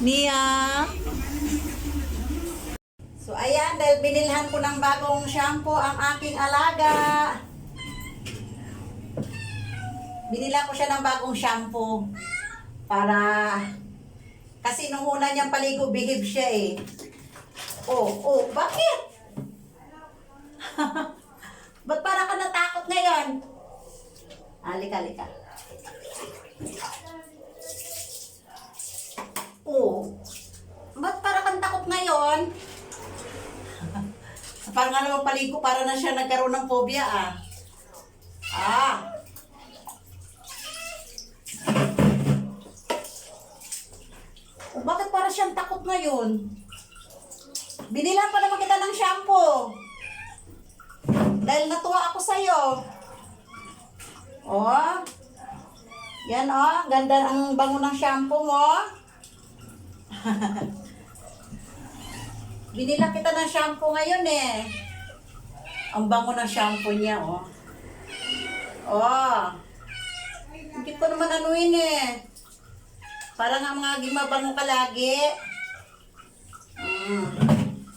Nia. So ayan, dahil binilhan ko ng bagong shampoo ang aking alaga. Binila ko siya ng bagong shampoo. Para, kasi nung una niyang paligo, behave siya eh. Oh, bakit? Ba't para ka natakot ngayon? Halika. Oh, ba't para kang takot ngayon? Parang nga naman paligo, para na siya nagkaroon ng phobia ah. Oh, bakit para siyang takot ngayon? Binilan pa naman kita ng shampoo. Dahil natuwa ako sa'yo. Oh. Yan oh, ganda ang bango ng shampoo mo. Binila kita ng shampoo ngayon eh. Ang bango ng shampoo niya oh. Oh. Hindi ko naman anuin eh. Para nga mga gimabango ka lagi.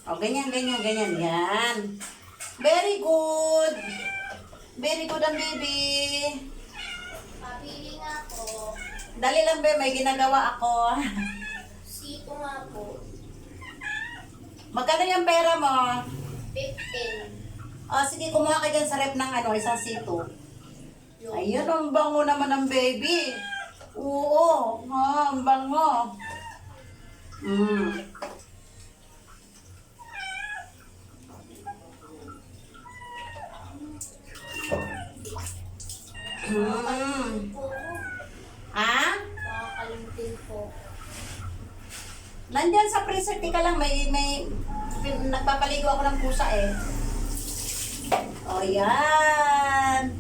O, ganyan. Yan. Very good. Very good ang baby. Pabili nga po. Dali lang be, may ginagawa ako. Sito nga po. Magkano yung pera mo? 15. O, sige, kumuha ka dyan sa rep ng isang sito. Ayun, ang bango naman ng baby. Oo, ang bango. Makakalimtin po. Nandyan sa freezer, tika lang, may nagpapaligo ako ng pusa eh. O, yan.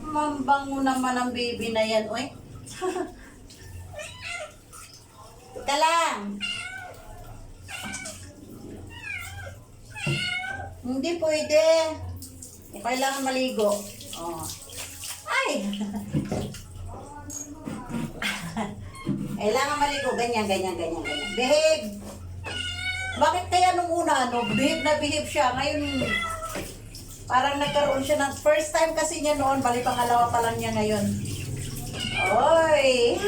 Mambango naman ang baby na yan, oy. Tika lang. Hindi pwede. Kailangan maligo. Oh. Ay! Kailangan maligo. Ganyan. Behave! Bakit kaya nung una, behave siya. Ngayon, parang nagkaroon siya ng first time kasi niya noon. Bali pangalawa pa lang niya ngayon. Oy!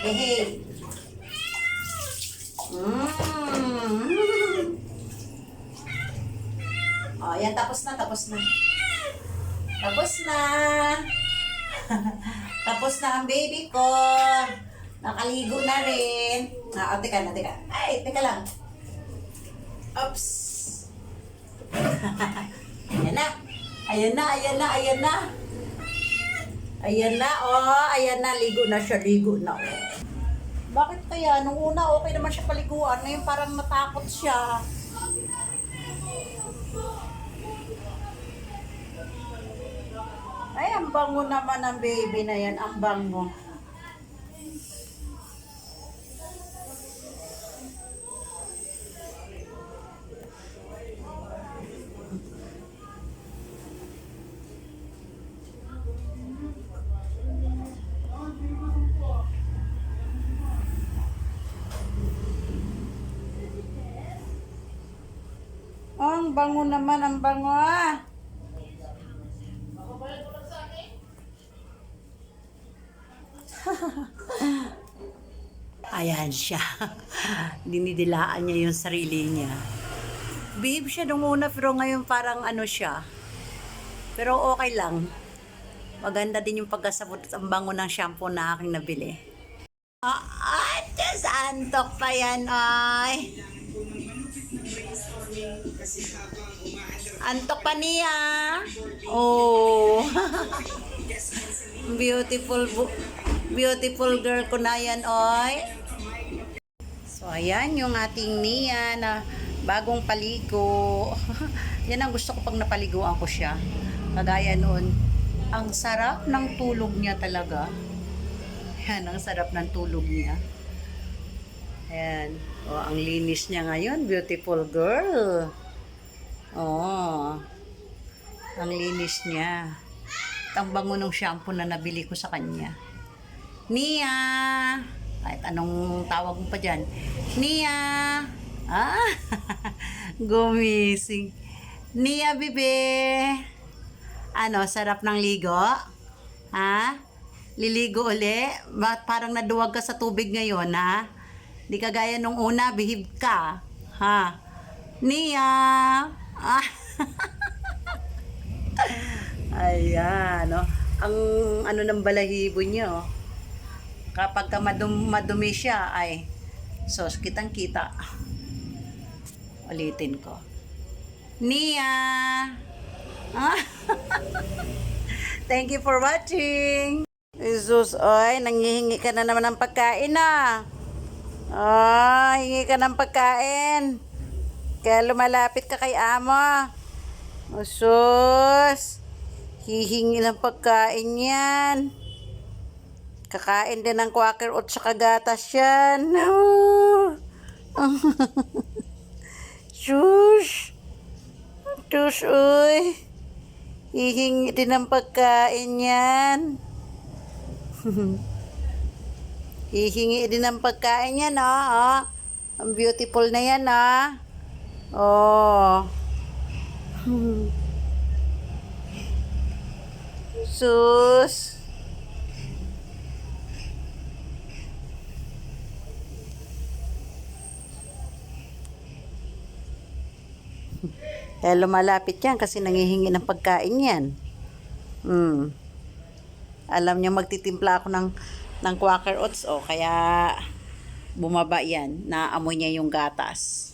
Behave. Oh, yan, tapos na. Tapos na ang baby ko. Nakaligo na rin. Teka. Ay, teka lang. Oops. Ayan na. Ayan na. Ligo na siya. Oh. Bakit kaya? Nung una, okay naman siya paliguan. Ngayon parang natakot siya. Ay, ang bango naman ng baby na yan. Ang bango. Ang bango naman, ang bango ah. Ayan siya. Dinidilaan niya yung sarili niya. Behave siya nung una pero ngayon parang siya. Pero okay lang. Maganda din yung pagkasabot at ang bango ng shampoo na aking nabili. Diyos, antok pa yan, ay. Antok pa niya. Oh. Beautiful girl ko na yan, oy. So, ayan yung ating Nia na bagong paligo. Yan ang gusto ko pag napaliguan ko siya. Kagaya noon. Ang sarap ng tulog niya talaga. Yan, ang sarap ng tulog niya. Ayan. O, ang linis niya ngayon. Beautiful girl. Oh. Ang linis niya. Ang bango ng shampoo na nabili ko sa kanya. Nia! Kahit anong tawag mo pa dyan. Nia! Ah! Gumising. Nia, bebe! Ano, sarap ng ligo? Ha? Liligo uli? Parang naduwag ka sa tubig ngayon, ha? Di ka gaya nung una, behave ka. Ha? Nia! Ah! Ayan, no? Ang ano ng balahibo niyo, kapag ka madumi siya, ay, sos, kitang-kita. Ulitin ko. Nia! Ah! Thank you for watching! Jesus, oy, nanghihingi ka na naman ng pagkain na. Hingi ka ng pagkain. Kaya lumalapit ka kay amo. Sus! Hihingi ng pagkain yan. Kakain din ng Quaker Oats sa kagatas yan. Shush! Shush, uy! Hihingi din ng pagkain yan. Hihingi din ng pagkain yan, oh. Ang beautiful na yan, oh. Sus. Kaya lumalapit yan kasi nangihingi ng pagkain yan. Alam niya magtitimpla ako ng Quaker Oats, kaya bumaba yan. Naamoy niya yung gatas.